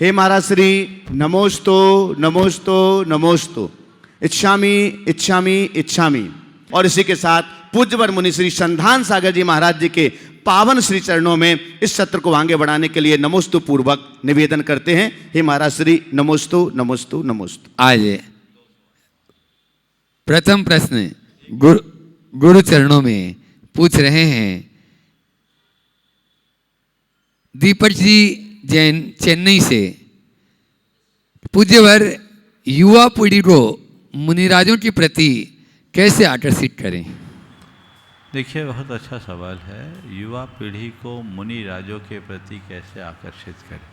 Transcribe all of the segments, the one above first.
हे महाराज श्री नमोस्तु नमोस्तु नमोस्तु, इच्छामि इच्छामि इच्छामि। और इसी के साथ पूज्यवर मुनि श्री संधान सागर जी महाराज जी के पावन श्री चरणों में इस सत्र को आगे बढ़ाने के लिए नमोस्तु पूर्वक निवेदन करते हैं। हे महाराज श्री नमोस्तु नमोस्तु नमोस्तु। आइए प्रथम प्रश्न गुरु चरणों में पूछ रहे हैं दीपक जी जैन चेन्नई से। पूज्यवर युवा पीढ़ी को मुनिराजों के प्रति कैसे आकर्षित करें? देखिए, बहुत अच्छा सवाल है। युवा पीढ़ी को मुनि राजों के प्रति कैसे आकर्षित करें?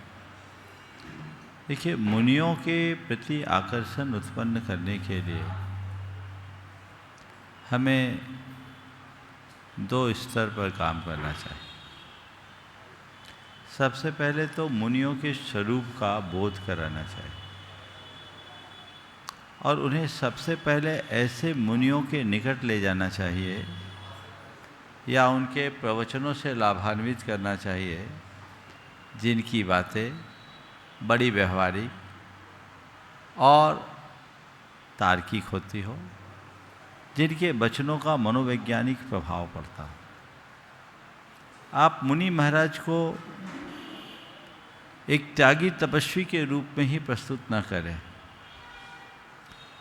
देखिए, मुनियों के प्रति आकर्षण उत्पन्न करने के लिए हमें दो स्तर पर काम करना चाहिए। सबसे पहले तो मुनियों के स्वरूप का बोध कराना चाहिए और उन्हें सबसे पहले ऐसे मुनियों के निकट ले जाना चाहिए या उनके प्रवचनों से लाभान्वित करना चाहिए जिनकी बातें बड़ी व्यवहारिक और तार्किक होती हो, जिनके वचनों का मनोवैज्ञानिक प्रभाव पड़ता हो। आप मुनि महाराज को एक त्यागी तपस्वी के रूप में ही प्रस्तुत न करें।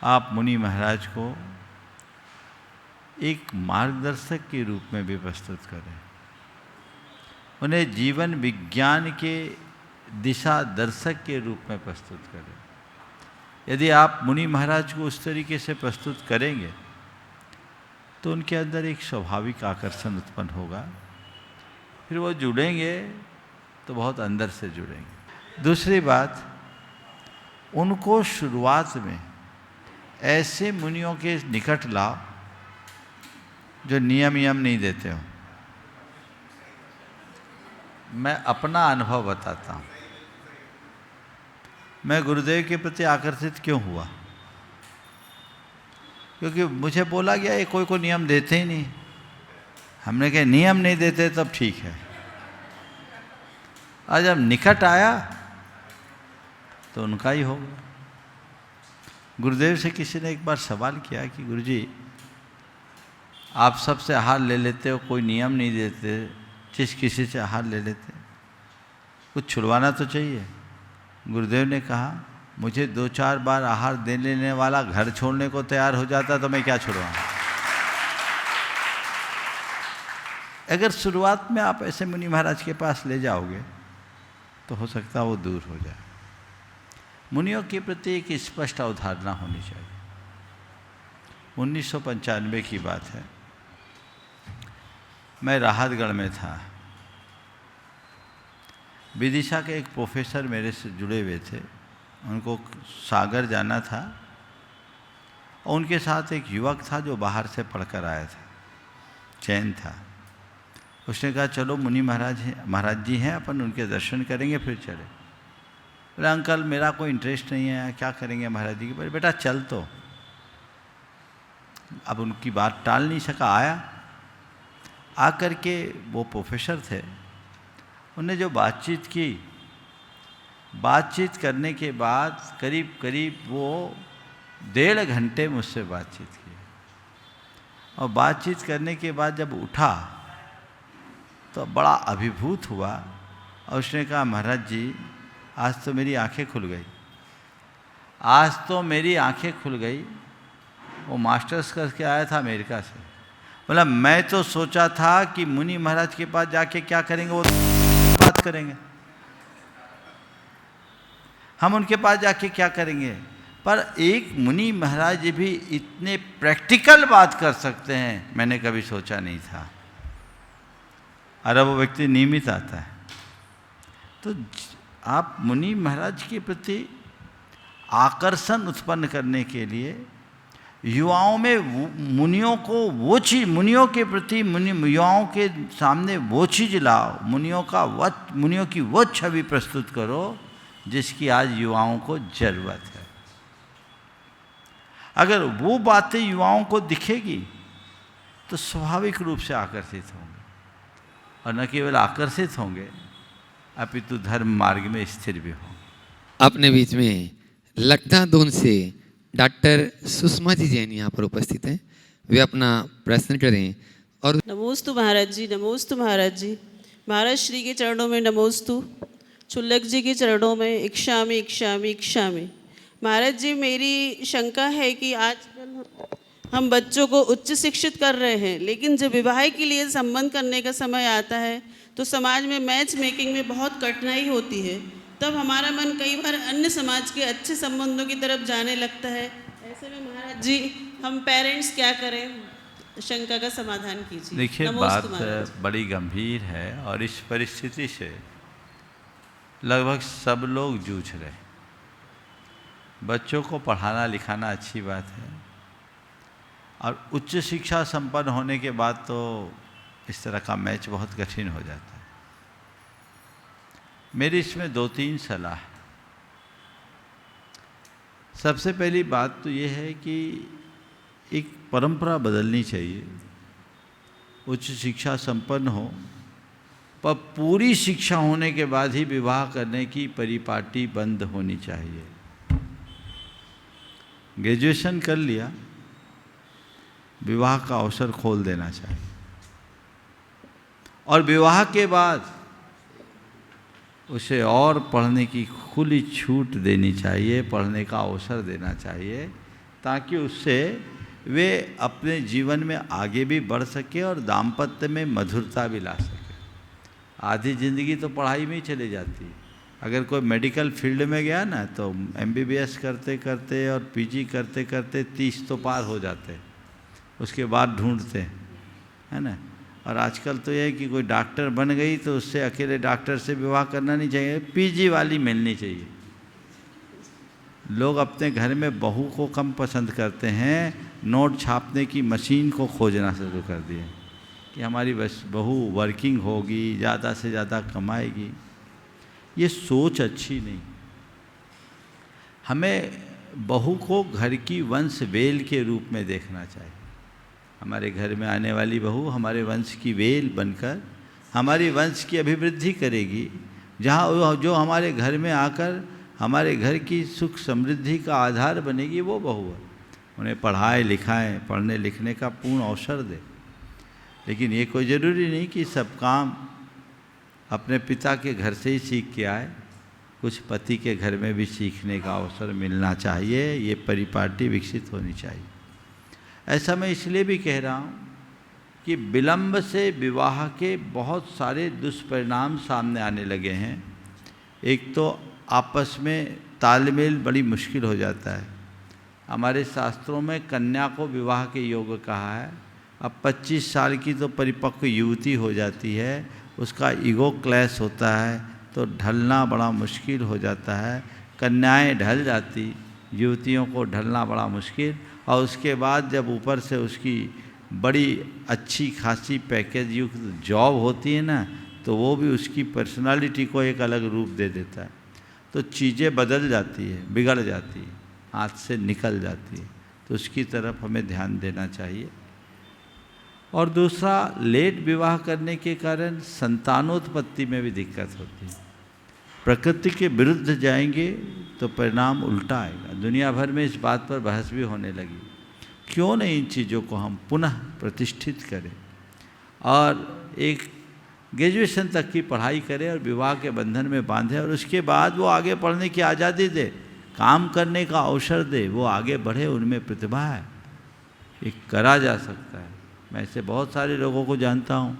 आप मुनि महाराज को एक मार्गदर्शक के रूप में भी प्रस्तुत करें। उन्हें जीवन विज्ञान के दिशा दर्शक के रूप में प्रस्तुत करें। यदि आप मुनि महाराज को उस तरीके से प्रस्तुत करेंगे तो उनके अंदर एक स्वाभाविक आकर्षण उत्पन्न होगा। फिर वो जुड़ेंगे तो बहुत अंदर से जुड़ेंगे। दूसरी बात, उनको शुरुआत में ऐसे मुनियों के निकट लाओ जो नियम नहीं देते हो। मैं अपना अनुभव बताता हूँ। मैं गुरुदेव के प्रति आकर्षित क्यों हुआ? क्योंकि मुझे बोला गया ये कोई नियम देते ही नहीं। हमने कहा नियम नहीं देते तब ठीक है। और जब निकट आया तो उनका ही हो गया। गुरुदेव से किसी ने एक बार सवाल किया कि गुरुजी, आप सबसे आहार ले लेते हो, कोई नियम नहीं देते, किसी से आहार ले लेते, कुछ छुड़वाना तो चाहिए। गुरुदेव ने कहा, मुझे 2-4 बार आहार दे लेने वाला घर छोड़ने को तैयार हो जाता तो मैं क्या छुड़वाऊँ। अगर शुरुआत में आप ऐसे मुनि महाराज के पास ले जाओगे तो हो सकता है वो दूर हो जाए। मुनियों के प्रति एक स्पष्ट अवधारणा होनी चाहिए। 1995 की बात है, मैं राहतगढ़ में था। विदिशा के एक प्रोफेसर मेरे से जुड़े हुए थे, उनको सागर जाना था और उनके साथ एक युवक था जो बाहर से पढ़कर आया था, जैन था। उसने कहा चलो मुनि महाराज जी हैं, अपन उनके दर्शन करेंगे फिर चले। बोले अंकल मेरा कोई इंटरेस्ट नहीं है, क्या करेंगे महाराज जी की। बोले बेटा चल। तो अब उनकी बात टाल नहीं सका, आया। आकर के वो प्रोफेसर थे, उन्हें जो बातचीत की, बातचीत करने के बाद करीब वो 1.5 घंटे मुझसे बातचीत की। और बातचीत करने के बाद जब उठा तो बड़ा अभिभूत हुआ और उसने कहा महाराज जी आज तो मेरी आंखें खुल गई, आज तो मेरी आंखें खुल गई। वो मास्टर्स करके आया था अमेरिका से। बोला मैं तो सोचा था कि मुनि महाराज के पास जाके क्या करेंगे, वो बात करेंगे, हम उनके पास जाके क्या करेंगे। पर एक मुनि महाराज जी भी इतने प्रैक्टिकल बात कर सकते हैं, मैंने कभी सोचा नहीं था। अरे वो व्यक्ति नियमित आता है। तो आप मुनि महाराज के प्रति आकर्षण उत्पन्न करने के लिए युवाओं में मुनियों को वो चीज़, मुनियों के प्रति युवाओं के सामने वो चीज़ लाओ, मुनियों की वो छवि प्रस्तुत करो जिसकी आज युवाओं को ज़रूरत है। अगर वो बातें युवाओं को दिखेगी तो स्वाभाविक रूप से आकर्षित होंगे, और न केवल आकर्षित होंगे अपितु धर्म मार्ग में स्थिर भी होंगे। अपने बीच में लखनादून से डॉक्टर सुषमा जी जैन यहाँ पर उपस्थित हैं। वे अपना प्रश्न करें। और नमोस्तु महाराज जी, नमोस्तु महाराज जी। महाराज श्री के चरणों में नमोस्तु, चुल्लक जी के चरणों में इक्षामि इक्षामि इक्षामि। महाराज जी, मेरी शंका है कि आजकल हम बच्चों को उच्च शिक्षित कर रहे हैं, लेकिन जब विवाह के लिए संबंध करने का समय आता है तो समाज में मैच मेकिंग में बहुत कठिनाई होती है। तब हमारा मन कई बार अन्य समाज के अच्छे संबंधों की तरफ जाने लगता है। ऐसे में महाराज जी, हम पेरेंट्स क्या करें? शंका का समाधान कीजिए। देखिए, नमोस्तु बात महाराज। बड़ी गंभीर है और इस परिस्थिति से लगभग सब लोग जूझ रहे। बच्चों को पढ़ाना लिखाना अच्छी बात है, और उच्च शिक्षा संपन्न होने के बाद तो इस तरह का मैच बहुत कठिन हो जाता है। मेरी इसमें 2-3 सलाह। सबसे पहली बात तो ये है कि एक परंपरा बदलनी चाहिए। उच्च शिक्षा संपन्न हो, पर पूरी शिक्षा होने के बाद ही विवाह करने की परिपाटी बंद होनी चाहिए। ग्रेजुएशन कर लिया, विवाह का अवसर खोल देना चाहिए, और विवाह के बाद उसे और पढ़ने की खुली छूट देनी चाहिए, पढ़ने का अवसर देना चाहिए, ताकि उससे वे अपने जीवन में आगे भी बढ़ सके और दाम्पत्य में मधुरता भी ला सके। आधी ज़िंदगी तो पढ़ाई में ही चली जाती है। अगर कोई मेडिकल फील्ड में गया ना, तो MBBS करते करते और PG करते करते 30 तो पार हो जाते हैं, उसके बाद ढूंढते हैं, है ना। और आजकल तो यह है कि कोई डॉक्टर बन गई तो उससे अकेले डॉक्टर से विवाह करना नहीं चाहिए, PG वाली मिलनी चाहिए। लोग अपने घर में बहू को कम पसंद करते हैं, नोट छापने की मशीन को खोजना शुरू कर दिए कि हमारी बस बहू वर्किंग होगी, ज़्यादा से ज़्यादा कमाएगी। ये सोच अच्छी नहीं। हमें बहू को घर की वंश वेल के रूप में देखना चाहिए। हमारे घर में आने वाली बहू हमारे वंश की वेल बनकर हमारी वंश की अभिवृद्धि करेगी। जहाँ जो हमारे घर में आकर हमारे घर की सुख समृद्धि का आधार बनेगी, वो बहू है। उन्हें पढ़ाए लिखाएं, पढ़ने लिखने का पूर्ण अवसर दे। लेकिन ये कोई ज़रूरी नहीं कि सब काम अपने पिता के घर से ही सीख के आए। कुछ पति के घर में भी सीखने का अवसर मिलना चाहिए। ये परिपाटी विकसित होनी चाहिए। ऐसा मैं इसलिए भी कह रहा हूँ कि विलंब से विवाह के बहुत सारे दुष्परिणाम सामने आने लगे हैं। एक तो आपस में तालमेल बड़ी मुश्किल हो जाता है। हमारे शास्त्रों में कन्या को विवाह के योग्य कहा है। अब 25 साल की तो परिपक्व युवती हो जाती है, उसका ईगो क्लैश होता है, तो ढलना बड़ा मुश्किल हो जाता है। कन्याएं ढल जाती, युवतियों को ढलना बड़ा मुश्किल। और उसके बाद जब ऊपर से उसकी बड़ी अच्छी खासी पैकेज युक्त जॉब होती है ना, तो वो भी उसकी पर्सनालिटी को एक अलग रूप दे देता है। तो चीज़ें बदल जाती है, बिगड़ जाती है, हाथ से निकल जाती है। तो उसकी तरफ हमें ध्यान देना चाहिए। और दूसरा, लेट विवाह करने के कारण संतानोत्पत्ति में भी दिक्कत होती है। प्रकृति के विरुद्ध जाएंगे तो परिणाम उल्टा आएगा। दुनिया भर में इस बात पर बहस भी होने लगी। क्यों नहीं इन चीज़ों को हम पुनः प्रतिष्ठित करें और एक ग्रेजुएशन तक की पढ़ाई करें और विवाह के बंधन में बांधें, और उसके बाद वो आगे पढ़ने की आज़ादी दे, काम करने का अवसर दे, वो आगे बढ़े, उनमें प्रतिभा है, ये करा जा सकता है। मैं ऐसे बहुत सारे लोगों को जानता हूँ।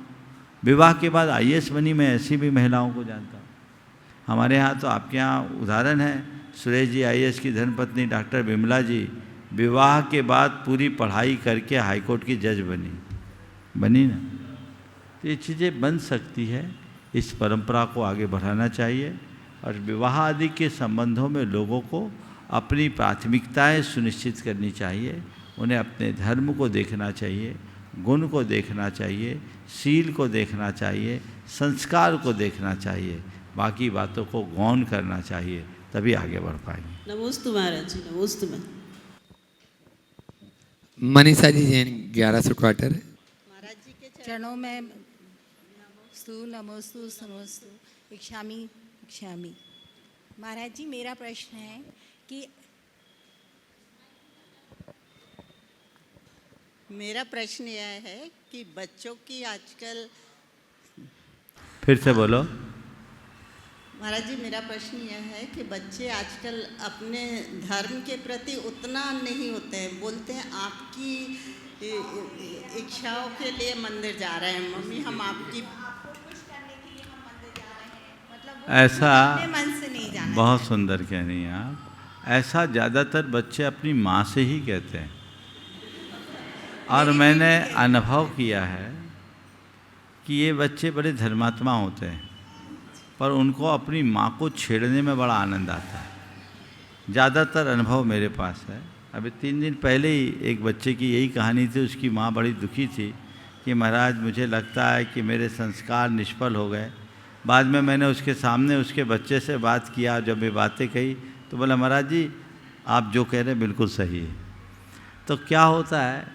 विवाह के बाद IAS बनी, मैं ऐसी भी महिलाओं को जानता हूँ। हमारे यहाँ तो आपके यहाँ उदाहरण है, सुरेश जी IAS की धर्मपत्नी डॉक्टर विमला जी विवाह के बाद पूरी पढ़ाई करके हाईकोर्ट की जज बनी ना। तो ये चीज़ें बन सकती है। इस परंपरा को आगे बढ़ाना चाहिए और विवाह आदि के संबंधों में लोगों को अपनी प्राथमिकताएं सुनिश्चित करनी चाहिए। उन्हें अपने धर्म को देखना चाहिए, गुण को देखना चाहिए, शील को देखना चाहिए, संस्कार को देखना चाहिए। बाकी बातों को गौण करना चाहिए, तभी आगे बढ़ पाएंगे। नमोस्तु महाराज जी, नमोस्तु। मैं मनीषा जी जैन 1100 क्वार्टर। महाराज जी के चरणों में नमोस्तु नमोस्तु नमोस्तु इक्षामि इक्षामि। महाराज जी मेरा प्रश्न है कि मेरा प्रश्न यह है कि बच्चों की आजकल, फिर से बोलो। महाराज जी मेरा प्रश्न यह है कि बच्चे आजकल अपने धर्म के प्रति उतना नहीं होते हैं। बोलते हैं आपकी इच्छाओं के लिए मंदिर जा रहे हैं मम्मी, हम आपको खुश करने के लिए हम मंदिर जा रहे हैं, मतलब वो ऐसा अपने मन से नहीं जाना। बहुत सुंदर कह रही हैं आप। ऐसा ज़्यादातर बच्चे अपनी माँ से ही कहते हैं, और मैंने अनुभव किया है कि ये बच्चे बड़े धर्मात्मा होते हैं, पर उनको अपनी माँ को छेड़ने में बड़ा आनंद आता है। ज़्यादातर अनुभव मेरे पास है। अभी 3 दिन पहले ही एक बच्चे की यही कहानी थी। उसकी माँ बड़ी दुखी थी कि महाराज मुझे लगता है कि मेरे संस्कार निष्फल हो गए। बाद में मैंने उसके सामने उसके बच्चे से बात किया, जब ये बातें कही तो बोला महाराज जी आप जो कह रहे हैं बिल्कुल सही है। तो क्या होता है,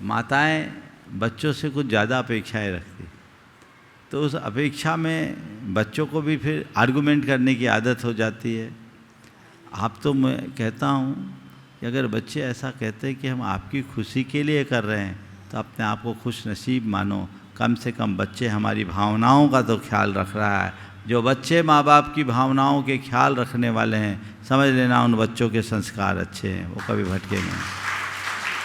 माताएं बच्चों से कुछ ज़्यादा अपेक्षाएं रखती, तो उस अपेक्षा में बच्चों को भी फिर आर्गुमेंट करने की आदत हो जाती है। आप तो मैं कहता हूँ कि अगर बच्चे ऐसा कहते हैं कि हम आपकी खुशी के लिए कर रहे हैं, तो अपने आप को खुश नसीब मानो। कम से कम बच्चे हमारी भावनाओं का तो ख्याल रख रहा है। जो बच्चे माँ बाप की भावनाओं के ख्याल रखने वाले हैं, समझ लेना उन बच्चों के संस्कार अच्छे हैं, वो कभी भटकेंगे नहीं।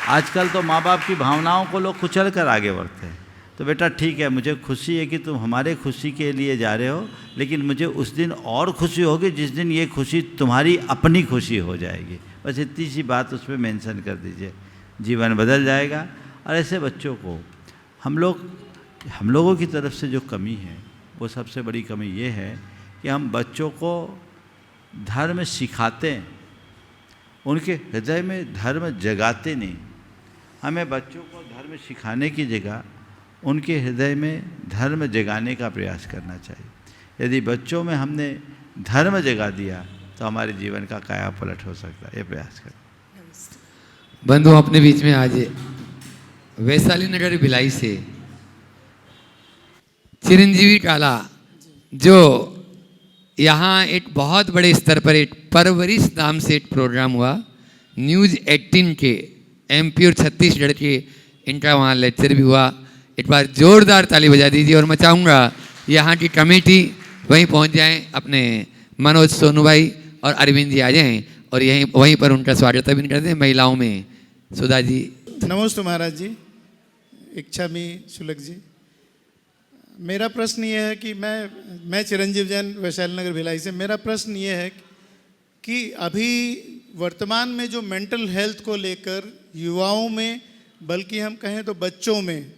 आजकल तो माँ बाप की भावनाओं को लोग कुचल कर आगे बढ़ते हैं। तो बेटा ठीक है, मुझे खुशी है कि तुम हमारे खुशी के लिए जा रहे हो, लेकिन मुझे उस दिन और खुशी होगी जिस दिन ये खुशी तुम्हारी अपनी खुशी हो जाएगी। बस इतनी सी बात उसमें मेंशन कर दीजिए, जीवन बदल जाएगा। और ऐसे बच्चों को हम लोगों की तरफ से जो कमी है, वो सबसे बड़ी कमी ये है कि हम बच्चों को धर्म सिखाते हैं, उनके हृदय में धर्म जगाते नहीं। हमें बच्चों को धर्म सिखाने की जगह उनके हृदय में धर्म जगाने का प्रयास करना चाहिए। यदि बच्चों में हमने धर्म जगा दिया तो हमारे जीवन का काया पलट हो सकता है। ये प्रयास करें। बंधु अपने बीच में आज वैशाली नगर भिलाई से चिरंजीवी काला, जो यहाँ एक बहुत बड़े स्तर पर एक परवरिश नाम से एक प्रोग्राम हुआ न्यूज़ 18 के MP और छत्तीसगढ़ के, इनका वहाँ लेक्चर भी हुआ। एक बार जोरदार ताली बजा दीजिए। और मैं चाहूँगा यहाँ की कमेटी वहीं पहुँच जाएं, अपने मनोज सोनू भाई और अरविंद जी आ जाएं और यहीं वहीं पर उनका स्वागत भी कर दें। महिलाओं में सुधा जी। नमस्ते महाराज जी, इच्छामी शुल्क जी। मेरा प्रश्न ये है कि मैं चिरंजीव जैन वैशाली नगर भिलाई से। मेरा प्रश्न ये है कि अभी वर्तमान में जो मेंटल हेल्थ को लेकर युवाओं में, बल्कि हम कहें तो बच्चों में,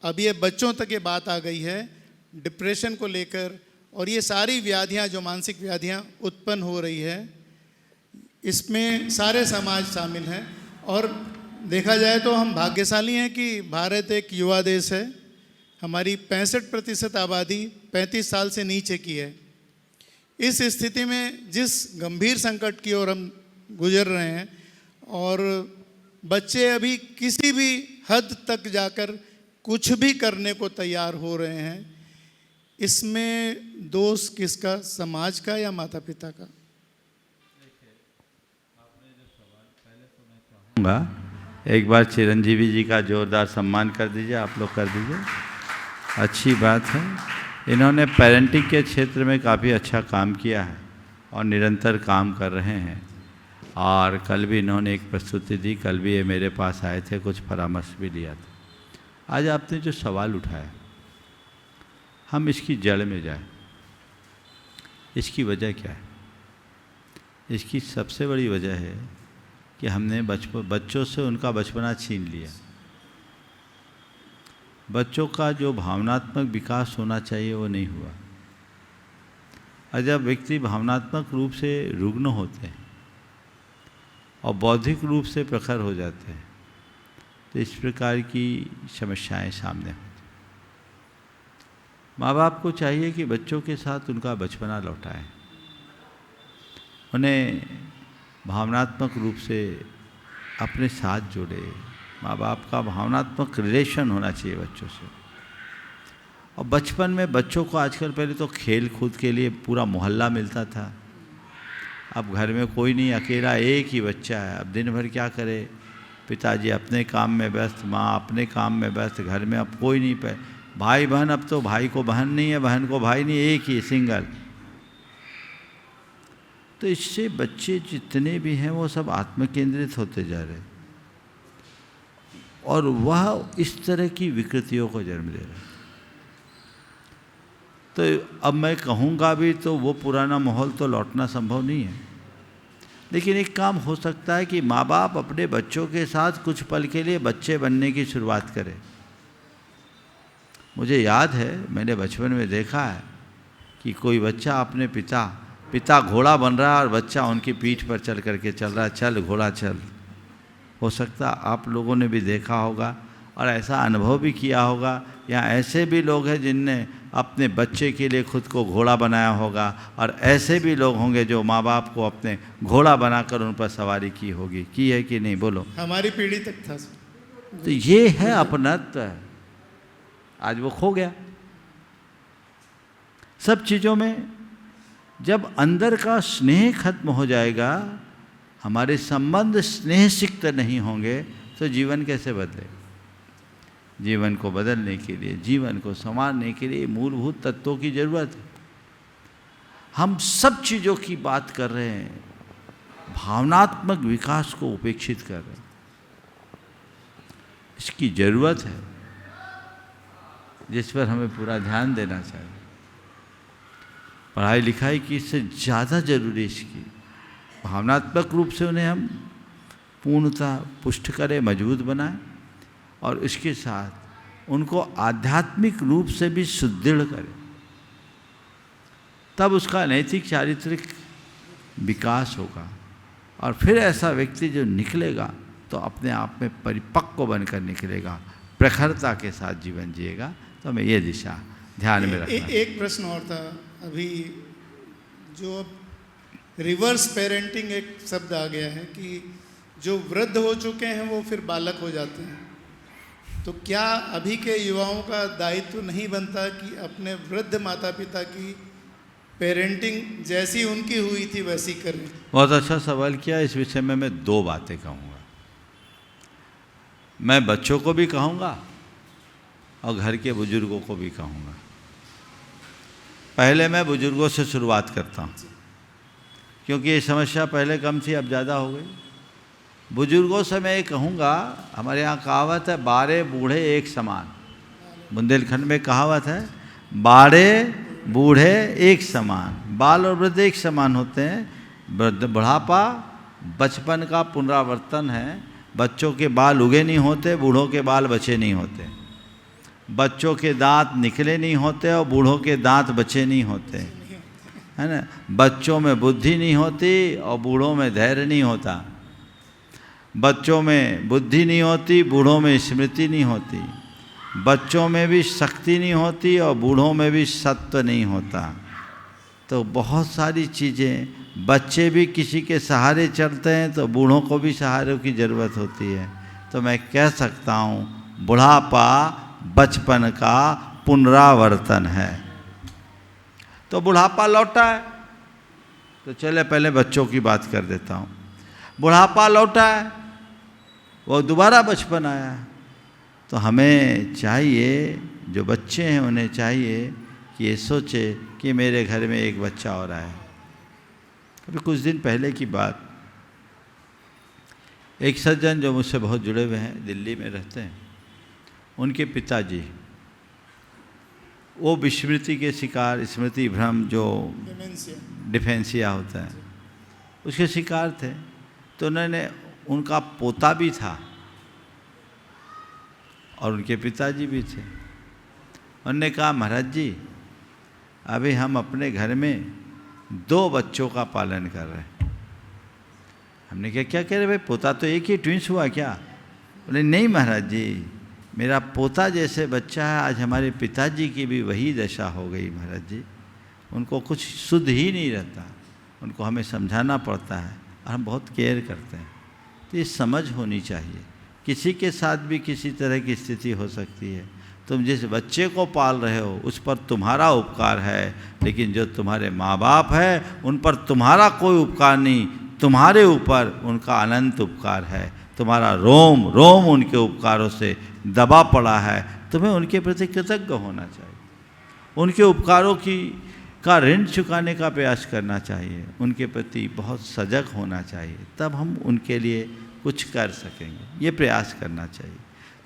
अब ये बच्चों तक ये बात आ गई है डिप्रेशन को लेकर, और ये सारी व्याधियाँ जो मानसिक व्याधियाँ उत्पन्न हो रही है, इसमें सारे समाज शामिल हैं। और देखा जाए तो हम भाग्यशाली हैं कि भारत एक युवा देश है। हमारी 65% आबादी 35 साल से नीचे की है। इस स्थिति में जिस गंभीर संकट की ओर हम गुजर रहे हैं, और बच्चे अभी किसी भी हद तक जाकर कुछ भी करने को तैयार हो रहे हैं, इसमें दोष किसका, समाज का या माता पिता का? एक बार चिरंजीवी जी का जोरदार सम्मान कर दीजिए, आप लोग कर दीजिए। अच्छी बात है। इन्होंने पेरेंटिंग के क्षेत्र में काफ़ी अच्छा काम किया है और निरंतर काम कर रहे हैं। और कल भी इन्होंने एक प्रस्तुति दी, कल भी ये मेरे पास आए थे, कुछ परामर्श भी लिया था। आज आपने जो सवाल उठाया, हम इसकी जड़ में जाएं। इसकी वजह क्या है? इसकी सबसे बड़ी वजह है कि हमने बच्चों से उनका बचपना छीन लिया। बच्चों का जो भावनात्मक विकास होना चाहिए वो नहीं हुआ। और जब व्यक्ति भावनात्मक रूप से रुग्ण होते हैं और बौद्धिक रूप से प्रखर हो जाते हैं, तो इस प्रकार की समस्याएं सामने होती। माँ बाप को चाहिए कि बच्चों के साथ उनका बचपना लौटाएं, उन्हें भावनात्मक रूप से अपने साथ जोड़े। माँ बाप का भावनात्मक रिलेशन होना चाहिए बच्चों से। और बचपन में बच्चों को आजकल, पहले तो खेल कूद के लिए पूरा मोहल्ला मिलता था, अब घर में कोई नहीं, अकेला एक ही बच्चा है। अब दिन भर क्या करे, पिताजी अपने काम में व्यस्त, माँ अपने काम में व्यस्त, घर में अब कोई नहीं पे, भाई बहन, अब तो भाई को बहन नहीं है, बहन को भाई नहीं, एक ही सिंगल। तो इससे बच्चे जितने भी हैं वो सब आत्मकेंद्रित होते जा रहे हैं और वह इस तरह की विकृतियों को जन्म दे रहा है। तो अब मैं कहूँगा भी तो वो पुराना माहौल तो लौटना संभव नहीं है, लेकिन एक काम हो सकता है कि माँ बाप अपने बच्चों के साथ कुछ पल के लिए बच्चे बनने की शुरुआत करें। मुझे याद है, मैंने बचपन में देखा है कि कोई बच्चा अपने पिता घोड़ा बन रहा है और बच्चा उनकी पीठ पर चल करके चल रहा है, चल घोड़ा चल। हो सकता आप लोगों ने भी देखा होगा और ऐसा अनुभव भी किया होगा, या ऐसे भी लोग हैं जिनने अपने बच्चे के लिए खुद को घोड़ा बनाया होगा, और ऐसे भी लोग होंगे जो माँ बाप को अपने घोड़ा बनाकर उन पर सवारी की होगी। की है कि नहीं, बोलो। हमारी पीढ़ी तक था। तो ये है अपनत्व, आज वो खो गया सब चीज़ों में। जब अंदर का स्नेह खत्म हो जाएगा, हमारे संबंध स्नेह सिक्त नहीं होंगे, तो जीवन कैसे बदले। जीवन को बदलने के लिए, जीवन को संवारने के लिए मूलभूत तत्वों की जरूरत है। हम सब चीज़ों की बात कर रहे हैं, भावनात्मक विकास को उपेक्षित कर रहे हैं। इसकी जरूरत है जिस पर हमें पूरा ध्यान देना चाहिए। पढ़ाई लिखाई की इससे ज़्यादा जरूरी इसकी, भावनात्मक रूप से उन्हें हम पूर्णतः पुष्ट करें, मजबूत बनाएं, और इसके साथ उनको आध्यात्मिक रूप से भी सुदृढ़ करें। तब उसका नैतिक चारित्रिक विकास होगा, और फिर ऐसा व्यक्ति जो निकलेगा तो अपने आप में परिपक्व बनकर निकलेगा, प्रखरता के साथ जीवन जिएगा। तो हमें ये दिशा ध्यान में रखना। एक प्रश्न और था, अभी जो अब रिवर्स पेरेंटिंग एक शब्द आ गया है कि जो वृद्ध हो चुके हैं वो फिर बालक हो जाते हैं, तो क्या अभी के युवाओं का दायित्व नहीं बनता कि अपने वृद्ध माता पिता की पेरेंटिंग जैसी उनकी हुई थी वैसी करें? बहुत अच्छा सवाल किया। इस विषय में मैं दो बातें कहूँगा। मैं बच्चों को भी कहूँगा और घर के बुजुर्गों को भी कहूँगा। पहले मैं बुजुर्गों से शुरुआत करता हूँ, क्योंकि ये समस्या पहले कम थी, अब ज़्यादा हो गई। बुजुर्गों से मैं ये कहूँगा, हमारे यहाँ कहावत है, बारे बूढ़े एक समान। बुंदेलखंड में कहावत है, बारे बूढ़े एक समान। बाल और वृद्ध एक समान होते हैं। बुढ़ापा बचपन का पुनरावर्तन है। बच्चों के बाल उगे नहीं होते, बूढ़ों के बाल बचे नहीं होते। बच्चों के दांत निकले नहीं होते और बूढ़ों के दांत बचे नहीं होते, है ना। बच्चों में बुद्धि नहीं होती और बूढ़ों में धैर्य नहीं होता। बच्चों में बुद्धि नहीं होती, बूढ़ों में स्मृति नहीं होती। बच्चों में भी शक्ति नहीं होती और बूढ़ों में भी सत्व नहीं होता। तो बहुत सारी चीज़ें, बच्चे भी किसी के सहारे चलते हैं तो बूढ़ों को भी सहारे की ज़रूरत होती है। तो मैं कह सकता हूँ, बुढ़ापा बचपन का पुनरावर्तन है। तो बुढ़ापा लौटा है, तो चले पहले बच्चों की बात कर देता हूँ। बुढ़ापा लौटा है, वो दोबारा बचपन आया है। तो हमें चाहिए, जो बच्चे हैं उन्हें चाहिए कि ये सोचे कि मेरे घर में एक बच्चा और आया है। अभी कुछ दिन पहले की बात, एक सज्जन जो मुझसे बहुत जुड़े हुए हैं, दिल्ली में रहते हैं, उनके पिताजी वो विस्मृति के शिकार, स्मृति भ्रम जो डिफेंसिया होता है, उसके शिकार थे। तो उन्होंने, उनका पोता भी था और उनके पिताजी भी थे। उन्होंने कहा, महाराज जी अभी हम अपने घर में 2 बच्चों का पालन कर रहे हैं। हमने कहा क्या कह रहे भाई, पोता तो एक ही, ट्विंस हुआ क्या? बोले नहीं महाराज जी, मेरा पोता जैसे बच्चा है, आज हमारे पिताजी की भी वही दशा हो गई महाराज जी। उनको कुछ शुद्ध ही नहीं रहता, उनको हमें समझाना पड़ता है और हम बहुत केयर करते हैं। तो ये समझ होनी चाहिए। किसी के साथ भी किसी तरह की स्थिति हो सकती है। तुम जिस बच्चे को पाल रहे हो उस पर तुम्हारा उपकार है, लेकिन जो तुम्हारे माँ बाप है उन पर तुम्हारा कोई उपकार नहीं, तुम्हारे ऊपर उनका अनंत उपकार है। तुम्हारा रोम रोम उनके उपकारों से दबा पड़ा है। तुम्हें उनके प्रति कृतज्ञ होना चाहिए, उनके उपकारों का ऋण चुकाने का प्रयास करना चाहिए, उनके प्रति बहुत सजग होना चाहिए, तब हम उनके लिए कुछ कर सकेंगे। ये प्रयास करना चाहिए।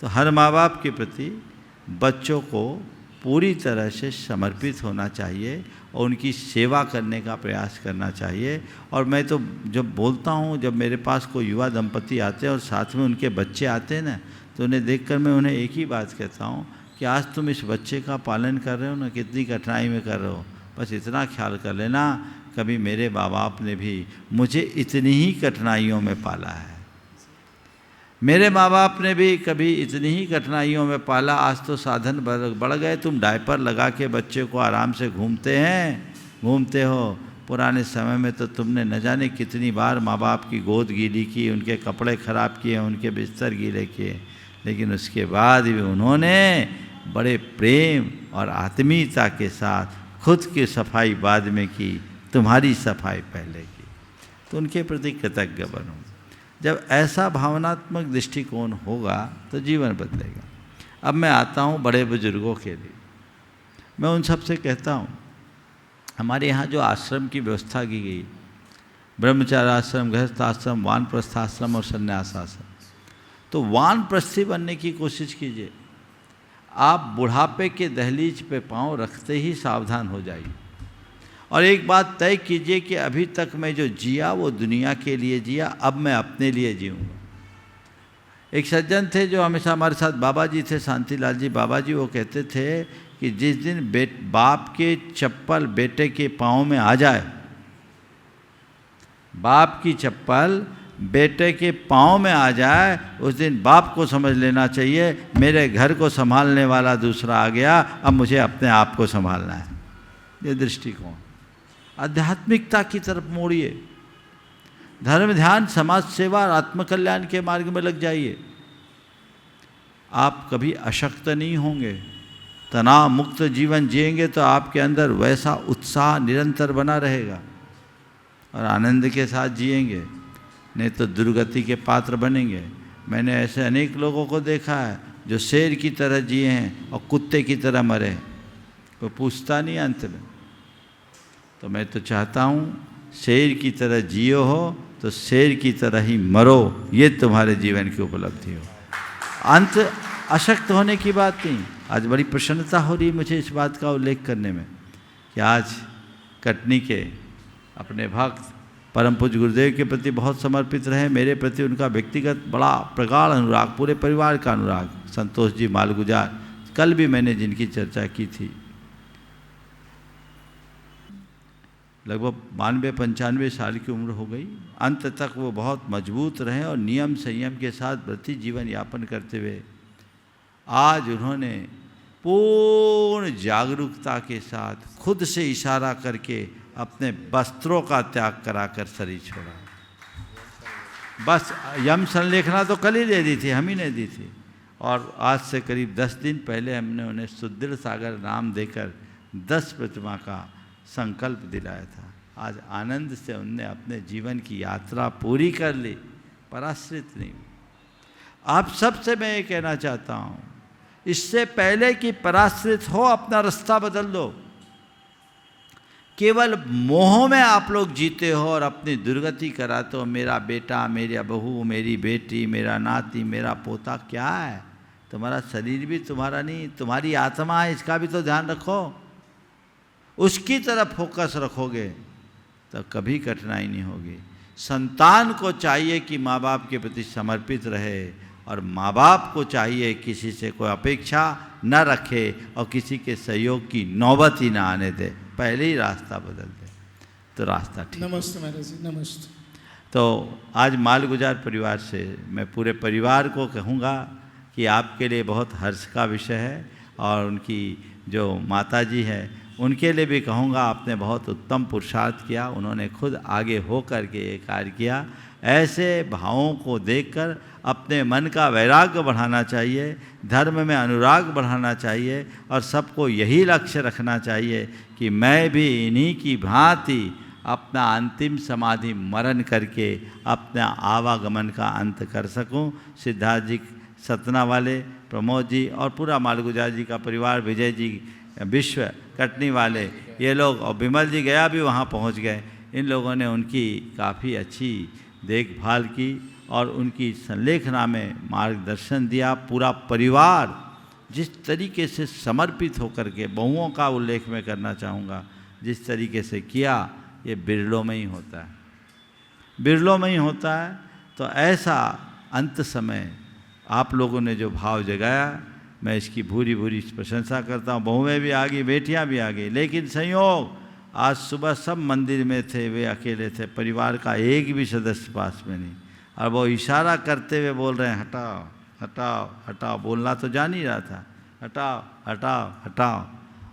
तो हर माँ बाप के प्रति बच्चों को पूरी तरह से समर्पित होना चाहिए और उनकी सेवा करने का प्रयास करना चाहिए। और मैं तो जब बोलता हूँ, जब मेरे पास कोई युवा दंपति आते हैं और साथ में उनके बच्चे आते हैं ना, तो उन्हें देखकर मैं उन्हें एक ही बात कहता हूँ कि आज तुम इस बच्चे का पालन कर रहे हो ना, कितनी कठिनाई में कर रहे हो, बस इतना ख्याल कर लेना कभी मेरे माँ बाप ने भी मुझे इतनी ही कठिनाइयों में पाला है, मेरे माँ बाप ने भी कभी इतनी ही कठिनाइयों में पाला। आज तो साधन बढ़ गए, तुम डायपर लगा के बच्चे को आराम से घूमते हो। पुराने समय में तो तुमने न जाने कितनी बार माँ बाप की गोद गीली की, उनके कपड़े ख़राब किए, उनके बिस्तर गीले किए, लेकिन उसके बाद भी उन्होंने बड़े प्रेम और आत्मीयता के साथ खुद की सफाई बाद में की, तुम्हारी सफाई पहले की। तो उनके प्रति कृतज्ञ बनो। जब ऐसा भावनात्मक दृष्टिकोण होगा तो जीवन बदलेगा। अब मैं आता हूँ बड़े बुजुर्गों के लिए। मैं उन सब से कहता हूँ, हमारे यहाँ जो आश्रम की व्यवस्था की गई, ब्रह्मचार्य आश्रम, गृहस्थ आश्रम, वानप्रस्थ आश्रम और संन्यास आश्रम, तो वानप्रस्थी बनने की कोशिश कीजिए। आप बुढ़ापे के दहलीज पे पाँव रखते ही सावधान हो जाइए और एक बात तय कीजिए कि अभी तक मैं जो जिया वो दुनिया के लिए जिया, अब मैं अपने लिए जीऊँगा। एक सज्जन थे जो हमेशा हमारे साथ, बाबा जी थे, शांतिलाल जी बाबा जी, वो कहते थे कि जिस दिन बाप के चप्पल बेटे के पाँव में आ जाए, बाप की चप्पल बेटे के पाँव में आ जाए, उस दिन बाप को समझ लेना चाहिए मेरे घर को संभालने वाला दूसरा आ गया, अब मुझे अपने आप को संभालना है। ये दृष्टिकोण आध्यात्मिकता की तरफ मोड़िए, धर्म, ध्यान, समाज सेवा और आत्मकल्याण के मार्ग में लग जाइए। आप कभी अशक्त नहीं होंगे, तनाव मुक्त जीवन जिएंगे तो आपके अंदर वैसा उत्साह निरंतर बना रहेगा और आनंद के साथ जिएंगे, नहीं तो दुर्गति के पात्र बनेंगे। मैंने ऐसे अनेक लोगों को देखा है जो शेर की तरह जिए हैं और कुत्ते की तरह मरे, कोई पूछता नहीं अंत में। तो मैं तो चाहता हूँ शेर की तरह जियो हो तो शेर की तरह ही मरो, ये तुम्हारे जीवन की उपलब्धि हो। अंत अशक्त होने की बात नहीं। आज बड़ी प्रसन्नता हो रही मुझे इस बात का उल्लेख करने में कि आज कटनी के अपने भक्त परम पूज्य गुरुदेव के प्रति बहुत समर्पित रहे। मेरे प्रति उनका व्यक्तिगत बड़ा प्रगाढ़ अनुराग, पूरे परिवार का अनुराग। संतोष जी मालगुजार, कल भी मैंने जिनकी चर्चा की थी, लगभग 92-95 साल की उम्र हो गई, अंत तक वो बहुत मजबूत रहे और नियम संयम के साथ व्रती जीवन यापन करते हुए आज उन्होंने पूर्ण जागरूकता के साथ खुद से इशारा करके अपने वस्त्रों का त्याग कराकर शरीर छोड़ा। बस यम संलेखना तो कल ही दे दी थी, हम ही ने दी थी, और आज से करीब 10 दिन पहले हमने उन्हें सुदृढ़ सागर नाम देकर 10 प्रतिमा का संकल्प दिलाया था। आज आनंद से उनने अपने जीवन की यात्रा पूरी कर ली, पराश्रित नहीं। आप सबसे मैं ये कहना चाहता हूँ, इससे पहले कि पराश्रित हो अपना रास्ता बदल दो। केवल मोह में आप लोग जीते हो और अपनी दुर्गति कराते हो। मेरा बेटा, मेरा बहू, मेरी बेटी, मेरा नाती, मेरा पोता, क्या है? तुम्हारा शरीर भी तुम्हारा नहीं, तुम्हारी आत्मा है, इसका भी तो ध्यान रखो। उसकी तरफ फोकस रखोगे तो कभी कठिनाई नहीं होगी। संतान को चाहिए कि माँ बाप के प्रति समर्पित रहे और माँ बाप को चाहिए किसी से कोई अपेक्षा न रखे और किसी के सहयोग की नौबत ही ना आने दे। पहले ही रास्ता बदल दे तो रास्ता ठीक। नमस्ते महाराज जी, नमस्ते। तो आज मालगुजार परिवार से मैं पूरे परिवार को कहूँगा कि आपके लिए बहुत हर्ष का विषय है और उनकी जो माता जी है उनके लिए भी कहूँगा आपने बहुत उत्तम पुरुषार्थ किया, उन्होंने खुद आगे हो कर के ये कार्य किया। ऐसे भावों को देखकर अपने मन का वैराग्य बढ़ाना चाहिए, धर्म में अनुराग बढ़ाना चाहिए और सबको यही लक्ष्य रखना चाहिए कि मैं भी इन्हीं की भांति अपना अंतिम समाधि मरण करके अपना आवागमन का अंत कर सकूं। सिद्धार्थ जी सतना वाले, प्रमोद जी और पूरा मालगुजार जी का परिवार, विजय जी विश्व कटनी वाले, ये लोग और विमल जी गया भी वहाँ पहुँच गए। इन लोगों ने उनकी काफ़ी अच्छी देखभाल की और उनकी संलेखना में मार्गदर्शन दिया। पूरा परिवार जिस तरीके से समर्पित होकर के, बहुओं का उल्लेख मैं करना चाहूँगा, जिस तरीके से किया, ये बिरलों में ही होता है, बिरलों में ही होता है। तो ऐसा अंत समय आप लोगों ने जो भाव जगाया, मैं इसकी भूरी भूरी प्रशंसा करता हूँ। बहुएं भी आ गई, बेटियाँ भी आ गई, लेकिन संयोग आज सुबह सब मंदिर में थे, वे अकेले थे, परिवार का एक भी सदस्य पास में नहीं। और वो इशारा करते हुए बोल रहे हैं हटाओ हटाओ हटाओ, बोलना तो जान ही रहा था, हटाओ हटाओ हटाओ।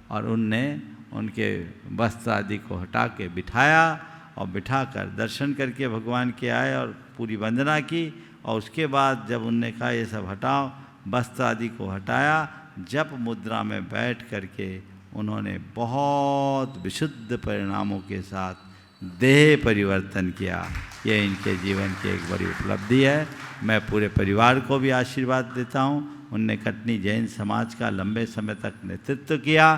और उनने उनके वस्त्र आदि को हटा के बिठाया और बिठाकर दर्शन करके भगवान के आए और पूरी वंदना की। और उसके बाद जब उनने कहा ये सब हटाओ, वस्त्र आदि को हटाया, जप मुद्रा में बैठ करके उन्होंने बहुत विशुद्ध परिणामों के साथ देह परिवर्तन किया। ये इनके जीवन की एक बड़ी उपलब्धि है। मैं पूरे परिवार को भी आशीर्वाद देता हूँ। उनने कटनी जैन समाज का लंबे समय तक नेतृत्व किया।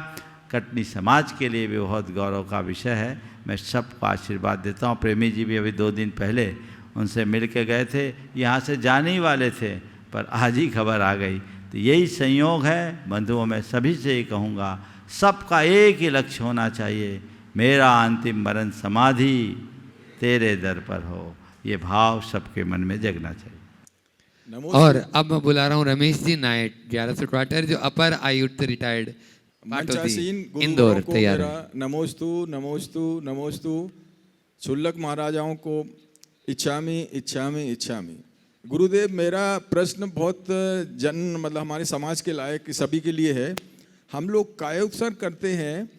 कटनी समाज के लिए भी बहुत गौरव का विषय है। मैं सबको आशीर्वाद देता हूँ। प्रेमी जी भी अभी 2 दिन पहले उनसे मिल के गए थे, यहाँ से जाने ही वाले थे, पर आज ही खबर आ गई। तो यही संयोग है बंधुओं, मैं सभी से ये कहूँगा, सबका एक ही लक्ष्य होना चाहिए, मेरा अंतिम मरण समाधि तेरे दर पर हो। ये भाव सबके मन में जगना चाहिए। और अब मैं बुला रहा हूँ रमेश जी नायक, 1100 क्वार्टर, जो अपर आयुक्त रिटायर्ड इंदौर, तैयार है। नमोस्तु नमोस्तु नमोस्तु। शुल्लक महाराजाओं को इच्छामी इच्छामी इच्छामी। गुरुदेव, मेरा प्रश्न बहुत मतलब हमारे समाज के लायक सभी के लिए है। हम लोग कायोत्सर्ग करते हैं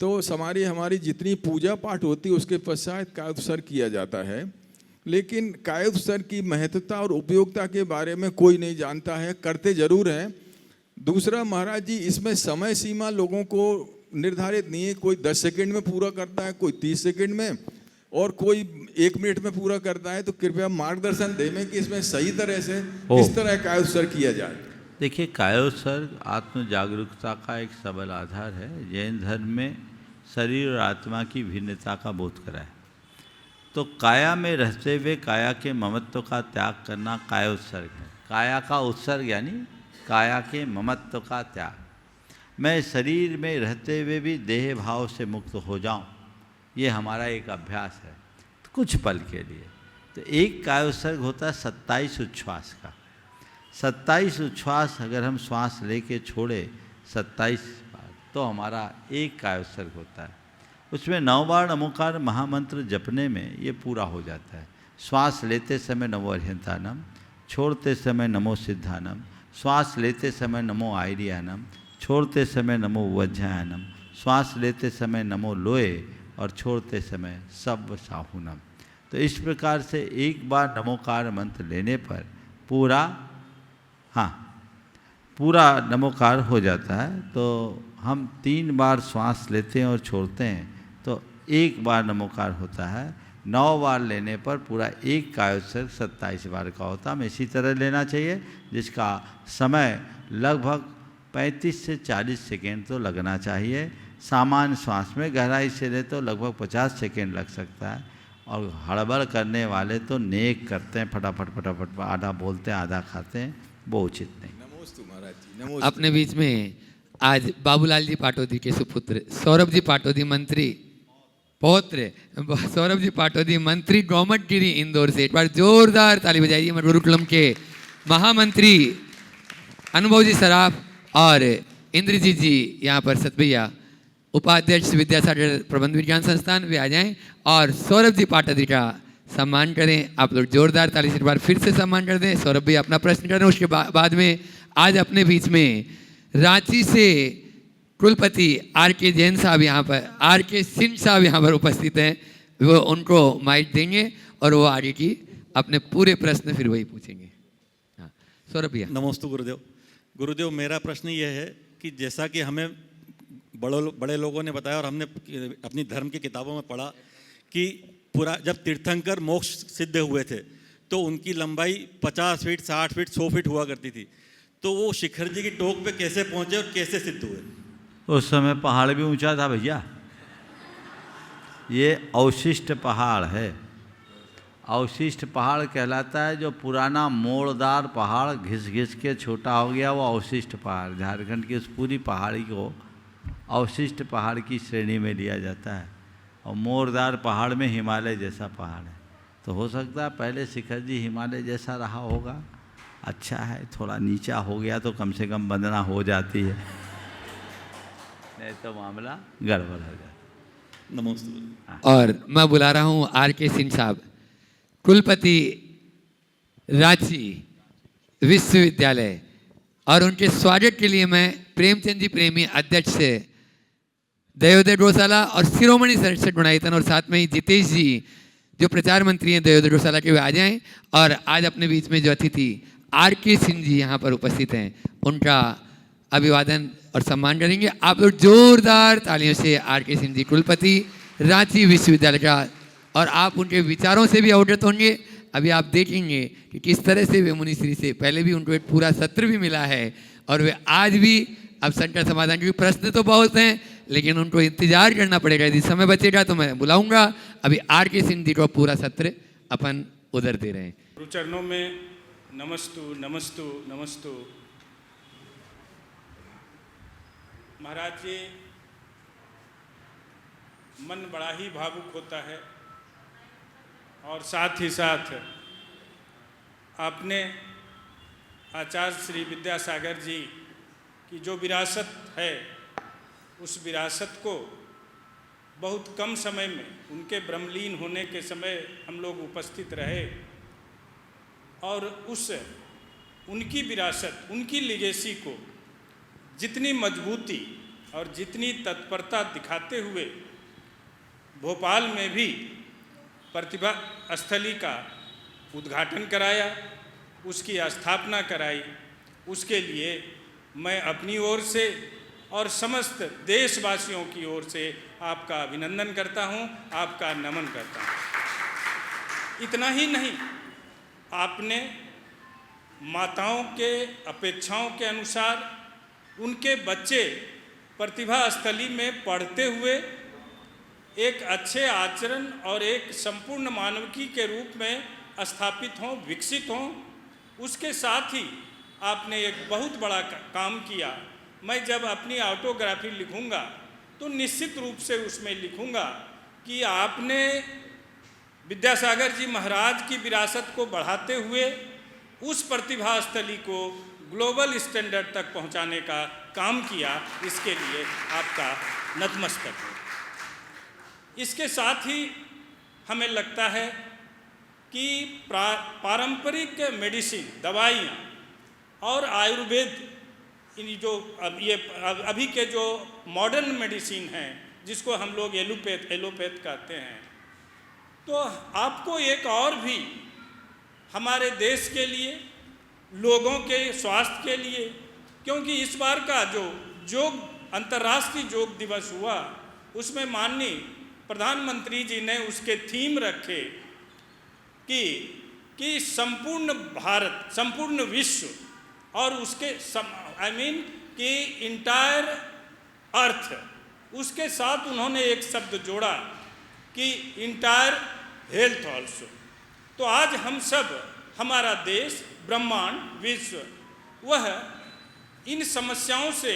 तो हमारी जितनी पूजा पाठ होती है उसके पश्चात कायोत्सर्ग किया जाता है, लेकिन कायोत्सर्ग की महत्वता और उपयोगिता के बारे में कोई नहीं जानता है, करते जरूर हैं। दूसरा महाराज जी, इसमें समय सीमा लोगों को निर्धारित नहीं है, कोई 10 सेकंड में पूरा करता है, कोई 30 सेकंड में, और कोई 1 मिनट में पूरा करता है। तो कृपया मार्गदर्शन दें कि इसमें सही तरह से किस तरह कायोत्सर्ग किया जाए। देखिए, कायोत्सर्ग आत्म जागरूकता का एक सबल आधार है। जैन धर्म में शरीर और आत्मा की भिन्नता का बोध करा है। तो काया में रहते हुए काया के ममत्व का त्याग करना कायोत्सर्ग है। काया का उत्सर्ग यानी काया के ममत्व का त्याग। मैं शरीर में रहते हुए भी देह भाव से मुक्त हो जाऊं, ये हमारा एक अभ्यास है तो कुछ पल के लिए। तो एक कायोत्सर्ग होता है 27 उच्छ्वास का। 27 उच्छ्वास अगर हम श्वास लेके छोड़े 27 बार, तो हमारा एक कायोत्सर्ग होता है। उसमें 9 बार नमोकार महामंत्र जपने में ये पूरा हो जाता है। श्वास लेते समय नमो अर्हंतानम, छोड़ते समय नमो सिद्धानम, श्वास लेते समय नमो आयरियानम, छोड़ते समय नमो वज्रयानम, श्वास लेते समय नमो लोए और छोड़ते समय सब साहुनम। तो इस प्रकार से एक बार नमोकार मंत्र लेने पर पूरा नमोकार हो जाता है। तो हम 3 बार श्वास लेते हैं और छोड़ते हैं तो एक बार नमोकार होता है। 9 बार लेने पर पूरा एक कायोत्सर्ग 27 बार का होता है। हमें इसी तरह लेना चाहिए, जिसका समय लगभग 35 से 40 सेकेंड तो लगना चाहिए। सामान्य श्वास में गहराई से ले तो लगभग 50 सेकेंड लग सकता है। और हड़बड़ करने वाले तो नेक करते हैं, फटाफट फटाफट आधा बोलते हैं आधा खाते हैं, वो उचित नहीं। नमोस्तु महाराज जी, नमोस्तु। अपने बीच में आज बाबूलाल जी पाटोदी के सुपुत्र सौरभ जी पाटोदी मंत्री, पौत्र सौरभ जी पाटोदी मंत्री गोमटगिरी इंदौर से, एक बार जोरदार ताली बजाइए। गुरुकुलम के महामंत्री अनुभव जी सराफ और इंद्रजीत जी यहाँ पर सतभैया उपाध्यक्ष विद्यासागर प्रबंध विज्ञान संस्थान, वे आ जाएं और सौरभ जी पाटोदी का सम्मान करें। आप लोग जोरदार ताली से एक बार फिर से सम्मान कर दें। सौरभ भाई अपना प्रश्न करें, उसके बाद में आज अपने बीच में रांची से कुलपति आर के जैन साहब यहाँ पर, आर के सिंह साहब यहाँ पर उपस्थित हैं, वो उनको माइक देंगे और वो आगे की अपने पूरे प्रश्न फिर वही पूछेंगे। हाँ, सौरभ भैया। नमस्ते गुरुदेव। गुरुदेव, मेरा प्रश्न ये है कि जैसा कि हमें बड़े लोगों ने बताया और हमने अपनी धर्म की किताबों में पढ़ा कि जब तीर्थंकर मोक्ष सिद्ध हुए थे तो उनकी लंबाई 50 फीट, 60 फीट, 100 फीट हुआ करती थी, तो वो शिखर जी की टोक पे कैसे पहुंचे और कैसे सिद्ध हुए? उस समय पहाड़ भी ऊंचा था भैया। ये अवशिष्ट पहाड़ है। अवशिष्ट पहाड़ कहलाता है जो पुराना मोड़दार पहाड़ घिस घिस के छोटा हो गया, वो अवशिष्ट पहाड़। झारखंड की उस पूरी पहाड़ी को अवशिष्ट पहाड़ की श्रेणी में लिया जाता है। और मोड़दार पहाड़ में हिमालय जैसा पहाड़ है, तो हो सकता है पहले शिखर जी हिमालय जैसा रहा होगा। अच्छा है, थोड़ा नीचा हो गया तो कम से कम वंदना हो जाती है, नहीं तो मामला गड़बड़ हो जाता। नमस्ते। और मैं बुला रहा हूँ आर के सिंह साहब, कुलपति रांची विश्वविद्यालय, और उनके स्वागत के लिए मैं प्रेमचंद जी प्रेमी अध्यक्ष से दयोदय गौशाला और शिरोमणि सरस्वती गुणायतन और साथ में ही जितेश जी जो प्रचार मंत्री हैं दयोदय गौशाला के, वे आ जाएं। और आज अपने बीच में जो अतिथि आर के सिंह जी यहाँ पर उपस्थित हैं, उनका अभिवादन और सम्मान करेंगे। आप लोग जोरदार तालियों से आर के सिंह जी, कुलपति रांची विश्वविद्यालय का, और आप उनके विचारों से भी अवगत होंगे। अभी आप देखेंगे कि किस तरह से वे मुनिश्री से पहले भी उनको एक पूरा सत्र भी मिला है और वे आज भी अब संकट समाधान, क्योंकि प्रश्न तो बहुत हैं लेकिन उनको इंतजार करना पड़ेगा। यदि समय बचेगा तो मैं बुलाऊंगा। अभी आर के सिंह जी को पूरा सत्र अपन उधर दे रहे हैं। गुरु चरणों में नमस्तु नमस्तु नमस्तु। महाराज जी, मन बड़ा ही भावुक होता है और साथ ही साथ आपने आचार्य श्री विद्यासागर जी की जो विरासत है, उस विरासत को बहुत कम समय में, उनके ब्रह्मलीन होने के समय हम लोग उपस्थित रहे और उस उनकी विरासत, उनकी लिगेसी को जितनी मजबूती और जितनी तत्परता दिखाते हुए भोपाल में भी प्रतिभा स्थली का उद्घाटन कराया, उसकी स्थापना कराई, उसके लिए मैं अपनी ओर से और समस्त देशवासियों की ओर से आपका अभिनंदन करता हूं, आपका नमन करता हूं। इतना ही नहीं, आपने माताओं के अपेक्षाओं के अनुसार उनके बच्चे प्रतिभा स्थली में पढ़ते हुए एक अच्छे आचरण और एक संपूर्ण मानविकी के रूप में स्थापित हों, विकसित हों। उसके साथ ही आपने एक बहुत बड़ा काम किया। मैं जब अपनी ऑटोग्राफी लिखूंगा तो निश्चित रूप से उसमें लिखूंगा कि आपने विद्यासागर जी महाराज की विरासत को बढ़ाते हुए उस प्रतिभा स्थली को ग्लोबल स्टैंडर्ड तक पहुंचाने का काम किया। इसके लिए आपका नतमस्तक है। इसके साथ ही हमें लगता है कि पारंपरिक मेडिसिन, दवाइयाँ और आयुर्वेद, इन जो अभी के जो मॉडर्न मेडिसिन हैं, जिसको हम लोग एलोपैथ कहते हैं, तो आपको एक और भी हमारे देश के लिए, लोगों के स्वास्थ्य के लिए, क्योंकि इस बार का जो योग अंतर्राष्ट्रीय योग दिवस हुआ, उसमें माननीय प्रधानमंत्री जी ने उसके थीम रखे कि संपूर्ण भारत, संपूर्ण विश्व और उसके कि इंटायर अर्थ, उसके साथ उन्होंने एक शब्द जोड़ा कि इंटायर हेल्थ ऑल्सो। तो आज हम सब, हमारा देश, ब्रह्मांड, विश्व, वह इन समस्याओं से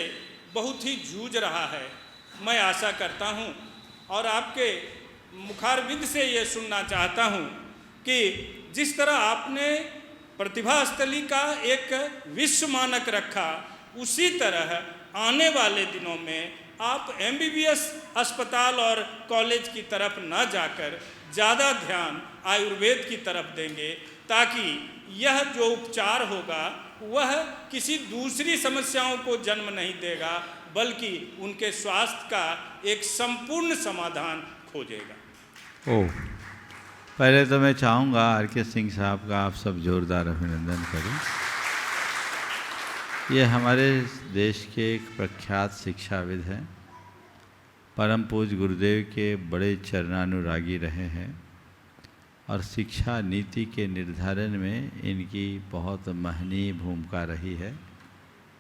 बहुत ही जूझ रहा है। मैं आशा करता हूँ और आपके मुखारबिंद से ये सुनना चाहता हूँ कि जिस तरह आपने प्रतिभा स्थली का एक विश्व मानक रखा, उसी तरह आने वाले दिनों में आप MBBS अस्पताल और कॉलेज की तरफ न जाकर ज़्यादा ध्यान आयुर्वेद की तरफ देंगे, ताकि यह जो उपचार होगा वह किसी दूसरी समस्याओं को जन्म नहीं देगा, बल्कि उनके स्वास्थ्य का एक संपूर्ण समाधान खोजेगा। ओह, पहले तो मैं चाहूँगा आर के सिंह साहब का आप सब जोरदार अभिनंदन करें। ये हमारे देश के एक प्रख्यात शिक्षाविद हैं, परम पूज्य गुरुदेव के बड़े चरणानुरागी रहे हैं और शिक्षा नीति के निर्धारण में इनकी बहुत महनीय भूमिका रही है।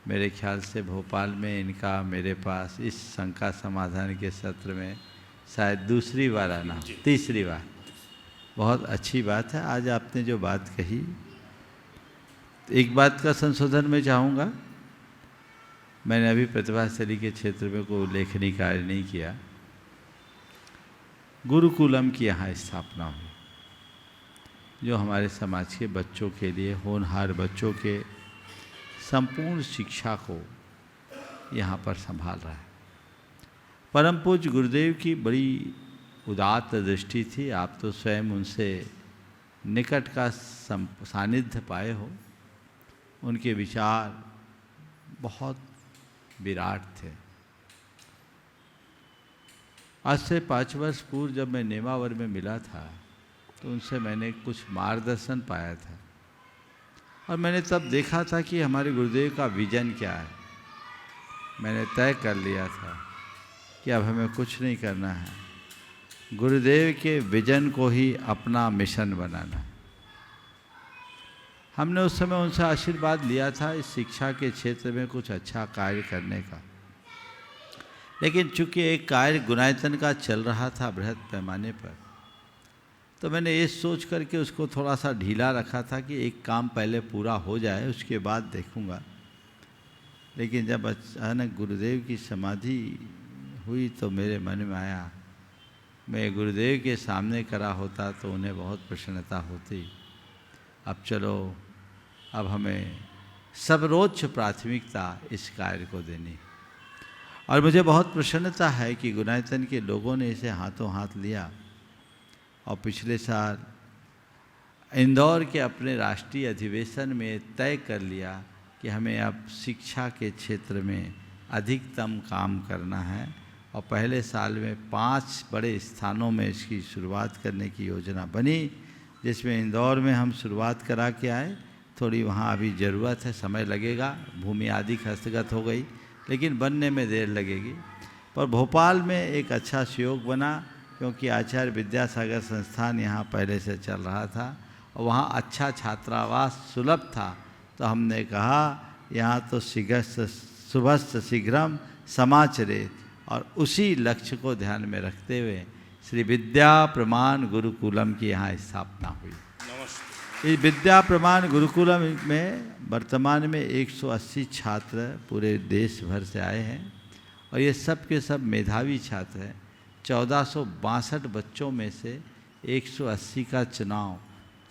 मेरे ख्याल से भोपाल में इनका मेरे पास इस शंका समाधान के सत्र में शायद दूसरी बार आना, तीसरी बार। बहुत अच्छी बात है। आज आपने जो बात कही, एक बात का संशोधन मैं चाहूँगा। मैंने अभी प्रतिभाशाली के क्षेत्र में कोई उल्लेखनीय कार्य नहीं किया। गुरुकुलम की यहाँ स्थापना हुई, जो हमारे समाज के बच्चों के लिए, होनहार बच्चों के संपूर्ण शिक्षा को यहाँ पर संभाल रहा है। परम पूज्य गुरुदेव की बड़ी उदात्त दृष्टि थी। आप तो स्वयं उनसे निकट का सानिध्य पाए हो। उनके विचार बहुत विराट थे। आज से 5 वर्ष पूर्व जब मैं नेमावर में मिला था तो उनसे मैंने कुछ मार्गदर्शन पाया था और मैंने तब देखा था कि हमारे गुरुदेव का विजन क्या है। मैंने तय कर लिया था कि अब हमें कुछ नहीं करना है, गुरुदेव के विजन को ही अपना मिशन बनाना। हमने उस समय उनसे आशीर्वाद लिया था इस शिक्षा के क्षेत्र में कुछ अच्छा कार्य करने का, लेकिन चूंकि एक कार्य गुणायतन का चल रहा था बृहद पैमाने पर, तो मैंने ये सोच करके उसको थोड़ा सा ढीला रखा था कि एक काम पहले पूरा हो जाए, उसके बाद देखूंगा। लेकिन जब अचानक गुरुदेव की समाधि हुई तो मेरे मन में आया, मैं गुरुदेव के सामने खड़ा होता तो उन्हें बहुत प्रसन्नता होती। अब चलो, अब हमें सर्वोच्च प्राथमिकता इस कार्य को देनी। और मुझे बहुत प्रसन्नता है कि गुणायतन के लोगों ने इसे हाथों हाथ लिया और पिछले साल इंदौर के अपने राष्ट्रीय अधिवेशन में तय कर लिया कि हमें अब शिक्षा के क्षेत्र में अधिकतम काम करना है और पहले साल में 5 बड़े स्थानों में इसकी शुरुआत करने की योजना बनी, जिसमें इंदौर में हम शुरुआत करा के आए। थोड़ी वहाँ अभी ज़रूरत है, समय लगेगा, भूमि आदि हस्तगत हो गई, लेकिन बनने में देर लगेगी। पर भोपाल में एक अच्छा सहयोग बना, क्योंकि आचार्य विद्यासागर संस्थान यहाँ पहले से चल रहा था और वहाँ अच्छा छात्रावास सुलभ था। तो हमने कहा यहाँ तो शुभस्त शीघ्रम समाचरेत, और उसी लक्ष्य को ध्यान में रखते हुए श्री विद्या प्रमाण गुरुकुलम की यहाँ स्थापना हुई। इस विद्या प्रमाण गुरुकुलम में वर्तमान में 180 छात्र पूरे देश भर से आए हैं और ये सब के सब मेधावी छात्र हैं। 1462 बच्चों में से 180 का चुनाव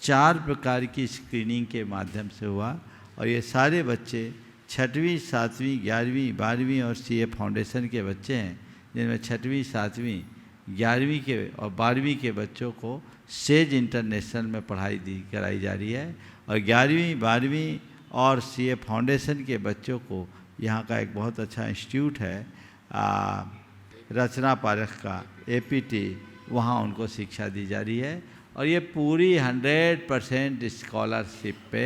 4 प्रकार की स्क्रीनिंग के माध्यम से हुआ और ये सारे बच्चे 6वीं, 7वीं, 11वीं, 12वीं और सीए फाउंडेशन के बच्चे हैं, जिनमें 6वीं, 7वीं, 11वीं के और 12वीं के बच्चों को सेज इंटरनेशनल में पढ़ाई कराई जा रही है और 11वीं, 12वीं और सीए फाउंडेशन के बच्चों को यहाँ का एक बहुत अच्छा इंस्टीट्यूट है रचना पारख का एपीटी, वहाँ उनको शिक्षा दी जा रही है और ये पूरी 100% स्कॉलरशिप पे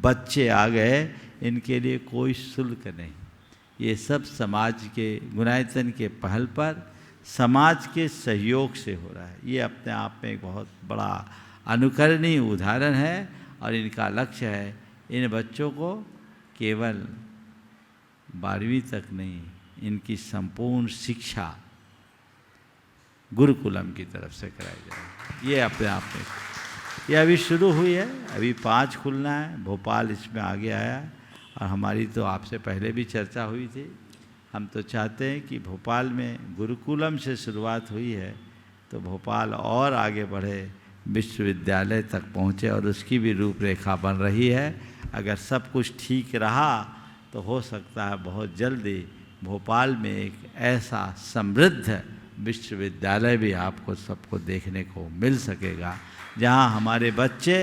बच्चे आ गए। इनके लिए कोई शुल्क नहीं। ये सब समाज के गुणायतन के पहल पर समाज के सहयोग से हो रहा है। ये अपने आप में एक बहुत बड़ा अनुकरणीय उदाहरण है और इनका लक्ष्य है इन बच्चों को केवल 12वीं तक नहीं, इनकी संपूर्ण शिक्षा गुरुकुलम की तरफ से कराई जाए। ये अपने आप में ये अभी शुरू हुई है, अभी 5 खुलना है। भोपाल इसमें आगे आया और हमारी तो आपसे पहले भी चर्चा हुई थी। हम तो चाहते हैं कि भोपाल में गुरुकुलम से शुरुआत हुई है तो भोपाल और आगे बढ़े, विश्वविद्यालय तक पहुँचे और उसकी भी रूपरेखा बन रही है। अगर सब कुछ ठीक रहा तो हो सकता है बहुत जल्दी भोपाल में एक ऐसा समृद्ध विश्वविद्यालय भी आपको सबको देखने को मिल सकेगा, जहाँ हमारे बच्चे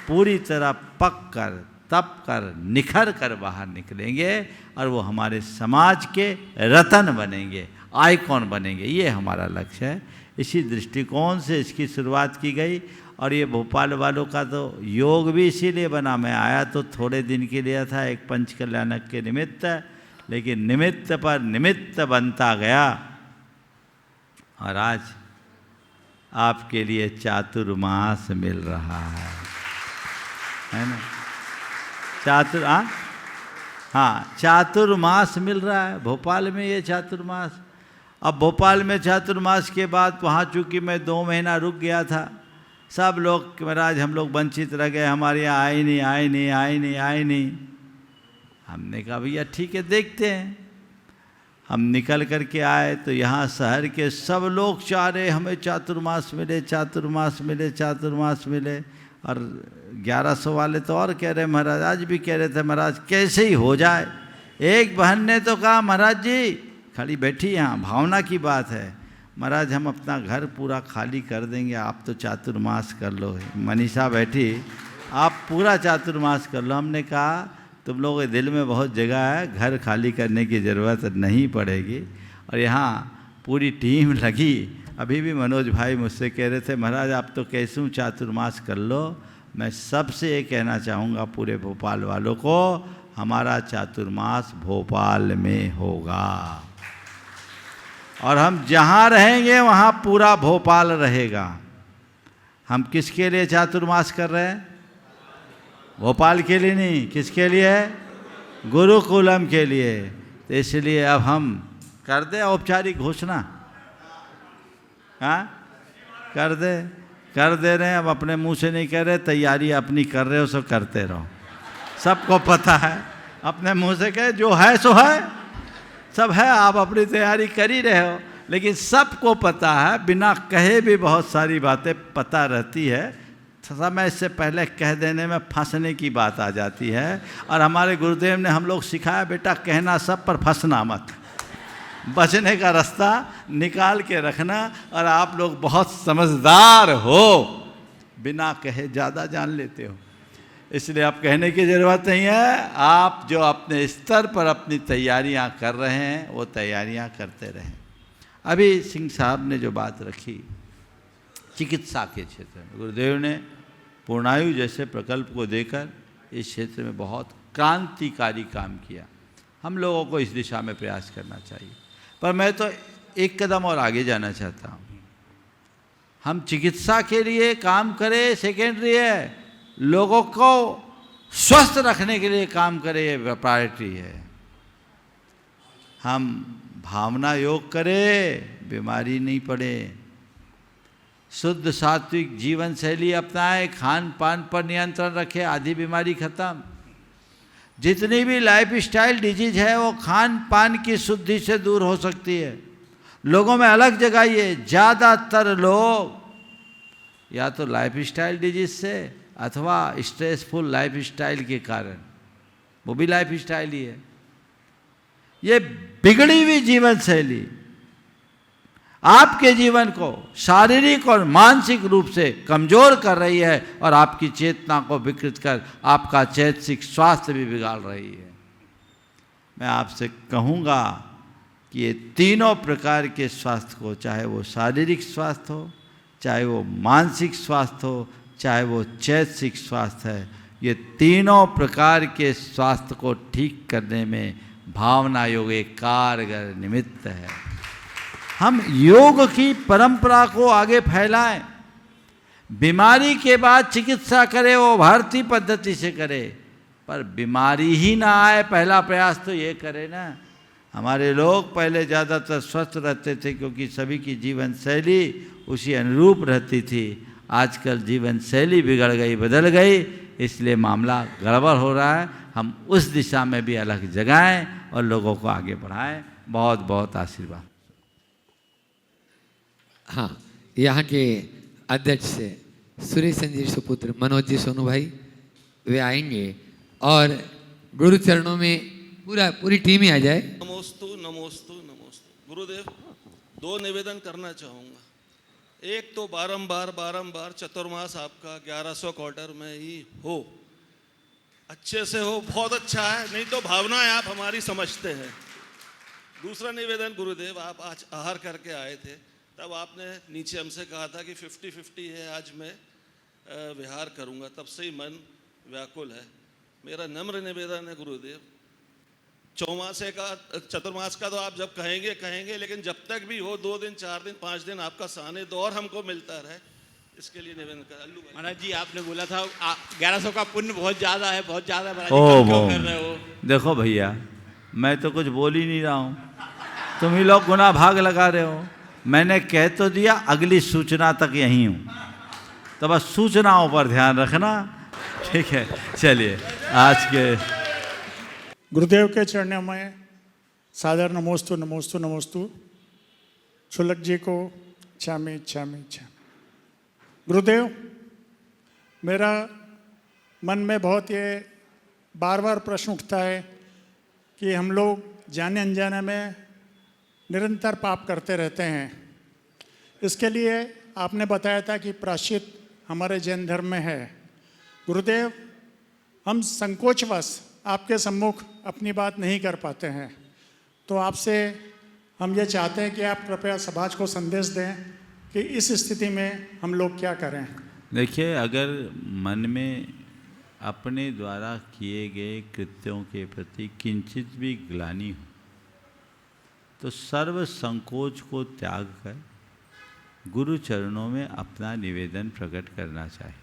पूरी तरह पक कर तप कर निखर कर बाहर निकलेंगे और वो हमारे समाज के रतन बनेंगे, आइकॉन बनेंगे। ये हमारा लक्ष्य है। इसी दृष्टिकोण से इसकी शुरुआत की गई। और ये भोपाल वालों का तो योग भी इसीलिए बना। मैं आया तो थोड़े दिन के लिए था, एक पंच कल्याणक के निमित्त, लेकिन निमित्त पर निमित्त बनता गया और आज आपके लिए चातुर्मास मिल रहा है ना? चातुर्मास मिल रहा है भोपाल में, ये चातुर्मास। अब भोपाल में चातुर्मास के बाद वहाँ चूँकि मैं 2 महीना रुक गया था, सब लोग महाराज हम लोग वंचित रह गए, हमारे यहाँ आए नहीं। हमने कहा भैया ठीक है देखते हैं। हम निकल कर के आए तो यहाँ शहर के सब लोग चाह रहे हमें चातुर्मास मिले। और 1100 वाले तो और कह रहे महाराज, आज भी कह रहे थे महाराज कैसे ही हो जाए। एक बहन ने तो कहा महाराज जी, खड़ी बैठी यहाँ, भावना की बात है, महाराज हम अपना घर पूरा खाली कर देंगे, आप तो चातुर्मास कर लो। मनीषा बैठी, आप पूरा चातुर्मास कर लो। हमने कहा तुम लोगों के दिल में बहुत जगह है, घर खाली करने की ज़रूरत नहीं पड़ेगी। और यहाँ पूरी टीम लगी। अभी भी मनोज भाई मुझसे कह रहे थे महाराज आप तो कैसे चातुर्मास कर लो। मैं सबसे ये कहना चाहूँगा पूरे भोपाल वालों को, हमारा चातुर्मास भोपाल में होगा और हम जहाँ रहेंगे वहाँ पूरा भोपाल रहेगा। हम किसके लिए चातुर्मास कर रहे हैं? भोपाल के लिए नहीं, किसके लिए? गुरुकुलम के लिए। तो इसलिए अब हम कर दे औपचारिक घोषणा, हाँ कर दे रहे हैं। अब अपने मुंह से नहीं कह रहे, तैयारी अपनी कर रहे हो, सो करते रहो। सबको पता है, अपने मुंह से कहे जो है सो है, सब है, आप अपनी तैयारी कर ही रहे हो। लेकिन सबको पता है, बिना कहे भी बहुत सारी बातें पता रहती है, समय से पहले कह देने में फंसने की बात आ जाती है। और हमारे गुरुदेव ने हम लोग सिखाया बेटा कहना सब पर फंसना मत, बचने का रास्ता निकाल के रखना। और आप लोग बहुत समझदार हो, बिना कहे ज़्यादा जान लेते हो, इसलिए आप कहने की ज़रूरत नहीं है। आप जो अपने स्तर पर अपनी तैयारियां कर रहे हैं वो तैयारियां करते रहें। अभी सिंह साहब ने जो बात रखी चिकित्सा के क्षेत्र में, गुरुदेव ने पूर्णायु जैसे प्रकल्प को देकर इस क्षेत्र में बहुत क्रांतिकारी काम किया। हम लोगों को इस दिशा में प्रयास करना चाहिए। पर मैं तो एक कदम और आगे जाना चाहता हूँ। हम चिकित्सा के लिए काम करें सेकेंडरी है, लोगों को स्वस्थ रखने के लिए काम करें ये प्रायोरिटी है। हम भावना योग करें, बीमारी नहीं पड़े, शुद्ध सात्विक जीवन शैली अपनाएं, खान पान पर नियंत्रण रखें, आधी बीमारी खत्म। जितनी भी लाइफ स्टाइल डिजीज है वो खान पान की शुद्धि से दूर हो सकती है। लोगों में अलग जगाइए। ज़्यादातर लोग या तो लाइफ स्टाइल डिजीज से अथवा स्ट्रेसफुल लाइफ स्टाइल के कारण, वो भी लाइफ स्टाइल ही है, ये बिगड़ी हुई जीवन शैली आपके जीवन को शारीरिक और मानसिक रूप से कमज़ोर कर रही है और आपकी चेतना को विकृत कर आपका चैतसिक स्वास्थ्य भी बिगाड़ रही है। मैं आपसे कहूँगा कि ये तीनों प्रकार के स्वास्थ्य को, चाहे वो शारीरिक स्वास्थ्य हो, चाहे वो मानसिक स्वास्थ्य हो, चाहे वो चैतसिक स्वास्थ्य है, ये तीनों प्रकार के स्वास्थ्य को ठीक करने में भावना योग एक कारगर निमित्त है। हम योग की परंपरा को आगे फैलाएं। बीमारी के बाद चिकित्सा करें, वो भारतीय पद्धति से करें, पर बीमारी ही ना आए, पहला प्रयास तो ये करें ना। हमारे लोग पहले ज़्यादातर स्वस्थ रहते थे क्योंकि सभी की जीवन शैली उसी अनुरूप रहती थी। आजकल जीवन शैली बिगड़ गई, बदल गई, इसलिए मामला गड़बड़ हो रहा है। हम उस दिशा में भी अलग जगाएं और लोगों को आगे बढ़ाएं। बहुत बहुत आशीर्वाद। हाँ, यहाँ के अध्यक्ष से सुरेश संजीव सुपुत्र मनोज जी सोनू भाई वे आएंगे और गुरु चरणों में पूरी टीम ही आ जाए। नमोस्तु नमोस्तु नमोस्तु। गुरुदेव, 2 निवेदन करना चाहूँगा। एक तो बारंबार चतुर्मास आपका 1100 क्वार्टर में ही हो, अच्छे से हो, बहुत अच्छा है, नहीं तो भावनाएं आप हमारी समझते हैं। दूसरा निवेदन गुरुदेव, आप आज आहार करके आए थे, तब आपने नीचे हमसे कहा था कि 50-50 है, आज मैं विहार करूंगा, तब से ही मन व्याकुल है। मेरा नम्र निवेदन है गुरुदेव, चौमासे का चतुर्मास का तो आप जब कहेंगे कहेंगे, लेकिन जब तक भी हो 2 दिन 4 दिन 5 दिन आपका सानिध्य और हमको मिलता रहे, इसके लिए निवेदन कर। अल्लू भाई महाराज जी, आपने बोला था 1100 का पुण्य बहुत ज़्यादा है, बहुत ज़्यादा है महाराज ओ जी, कम क्यों कर रहे हो? देखो भैया, मैं तो कुछ बोल ही नहीं रहा हूँ, तुम ही लोग गुना भाग लगा रहे हो। मैंने कह तो दिया, अगली सूचना तक यहीं हूँ, तो बस सूचनाओं पर ध्यान रखना, ठीक है। चलिए आज के गुरुदेव के चरणों में सादर नमोस्तु नमोस्तु नमोस्तु। शुल्लक जी को इच्छामि इच्छामि इच्छामि। गुरुदेव, मेरा मन में बहुत ये बार बार प्रश्न उठता है कि हम लोग जाने अनजाने में निरंतर पाप करते रहते हैं। इसके लिए आपने बताया था कि प्रायश्चित हमारे जैन धर्म में है। गुरुदेव, हम संकोचवश आपके सम्मुख अपनी बात नहीं कर पाते हैं, तो आपसे हम ये चाहते हैं कि आप कृपया समाज को संदेश दें कि इस स्थिति में हम लोग क्या करें। देखिए, अगर मन में अपने द्वारा किए गए कृत्यों के प्रति किंचित भी ग्लानि हो तो सर्व संकोच को त्याग कर गुरु चरणों में अपना निवेदन प्रकट करना चाहिए।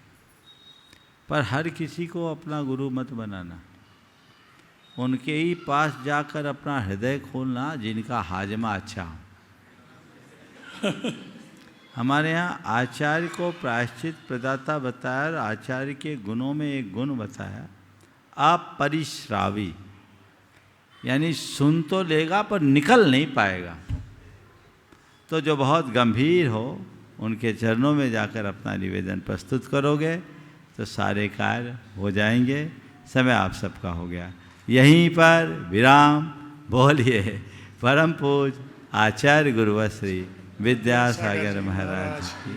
पर हर किसी को अपना गुरु मत बनाना, उनके ही पास जाकर अपना हृदय खोलना जिनका हाजमा अच्छा हो। हमारे यहाँ आचार्य को प्रायश्चित प्रदाता बताया और आचार्य के गुणों में एक गुण बताया, अपरिश्रावी, यानी सुन तो लेगा पर निकल नहीं पाएगा। तो जो बहुत गंभीर हो उनके चरणों में जाकर अपना निवेदन प्रस्तुत करोगे तो सारे कार्य हो जाएंगे। समय आप सबका हो गया, यहीं पर विराम। बोलिए परम पूज आचार्य गुरुवर श्री विद्यासागर महाराज की।